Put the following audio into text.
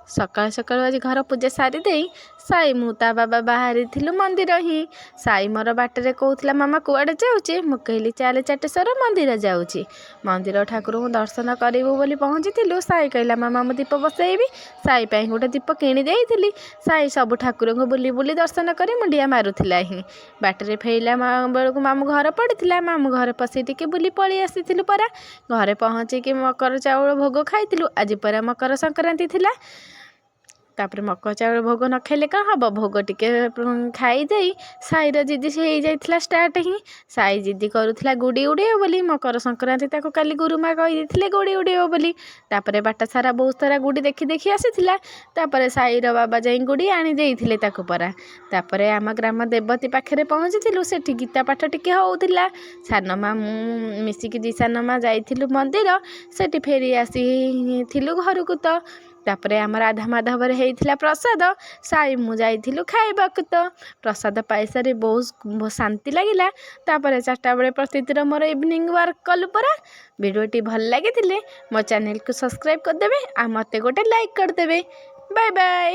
ସକାଳୁ ସକାଳୁ ଆଜି ଘର ପୂଜା ସାରି ଦେଇ ସାଇ ମୁଁ ତା ବାବା ବାହାରିଥିଲୁ ମନ୍ଦିର ହିଁ। ସାଇ ମୋର ବାଟରେ କହୁଥିଲା ମାମା କୁଆଡ଼େ ଯାଉଛି? ମୁଁ କହିଲି ଚାଲେ ଚାଟେଶ୍ୱର ମନ୍ଦିର ଯାଉଛି। ମନ୍ଦିର ଠାକୁରଙ୍କୁ ଦର୍ଶନ କରିବୁ ବୋଲି ପହଞ୍ଚିଥିଲୁ। ସାଇ କହିଲା ମାମା ମୁଁ ଦୀପ ବସାଇବି। ସାଇ ପାଇଁ ଗୋଟେ ଦୀପ କିଣି ଦେଇଥିଲି। ସାଇ ସବୁ ଠାକୁରଙ୍କୁ ବୁଲି ବୁଲି ଦର୍ଶନ କରି ମୁଣ୍ଡିଆ ମାରୁଥିଲା ହିଁ। ବାଟରେ ଫେରିଲା ବେଳକୁ ମାମୁଁ ଘର ପଡ଼ିଥିଲା। ମାମୁଁ ଘରେ ପଶି ଟିକେ ବୁଲି ପଳେଇ ଆସିଥିଲୁ ପରା। ଘରେ ପହଞ୍ଚିକି ମକର ଚାଉଳ ଭୋଗ ଖାଇଥିଲୁ। ଆଜି ପରା ମକର ସଂକ୍ରାନ୍ତି ଥିଲା। ତାପରେ ମକର ଚାଉଳ ଭୋଗ ନ ଖାଇଲେ କ'ଣ ହେବ? ଭୋଗ ଟିକେ ଖାଇଦେଇ ସାଇର ଜିଦି ସେ ହେଇଯାଇଥିଲା ଷ୍ଟାର୍ଟ ହିଁ। ସାଇ ଜିଦି କରୁଥିଲା ଗୁଡ଼ି ଉଡ଼େଇବ ବୋଲି। ମକର ସଂକ୍ରାନ୍ତି ତାକୁ କାଲି ଗୁରୁମା କହିଦେଇଥିଲେ ଗୁଡ଼ି ଉଡ଼େଇବ ବୋଲି। ତାପରେ ବାଟ ସାରା ବହୁତ ସାରା ଗୁଡ଼ି ଦେଖି ଦେଖି ଆସିଥିଲା। ତାପରେ ସାଇର ବାବା ଯାଇ ଗୁଡ଼ି ଆଣି ଦେଇଥିଲେ ତାକୁ ପରା। ତାପରେ ଆମ ଗ୍ରାମ ଦେବତୀ ପାଖରେ ପହଞ୍ଚିଥିଲୁ। ସେଠି ଗୀତା ପାଠ ଟିକେ ହେଉଥିଲା। ସାନମା ମୁଁ ମିଶିକି ଦି ସାନମା ଯାଇଥିଲୁ ମନ୍ଦିର। ସେଠି ଫେରି ଆସିଥିଲୁ ଘରକୁ ତ। ତାପରେ ଆମ ରାଧା ମାଧବରେ ହେଇଥିଲା ପ୍ରସାଦ। ସାଇ ମୁଁ ଯାଇଥିଲୁ ଖାଇବାକୁ ତ। ପ୍ରସାଦ ପାଇସାରି ବହୁତ ଶାନ୍ତି ଲାଗିଲା। ତାପରେ 4ଟା ବେଳେ ପ୍ରତିଦିନ ମୋର ଇଭିନିଂ ୱାର୍କ କଲୁ ପରା। ଭିଡ଼ିଓଟି ଭଲ ଲାଗିଥିଲେ ମୋ ଚ୍ୟାନେଲକୁ ସବସ୍କ୍ରାଇବ୍ କରିଦେବେ ଆଉ ମୋତେ ଗୋଟେ ଲାଇକ୍ କରିଦେବେ। Bye bye.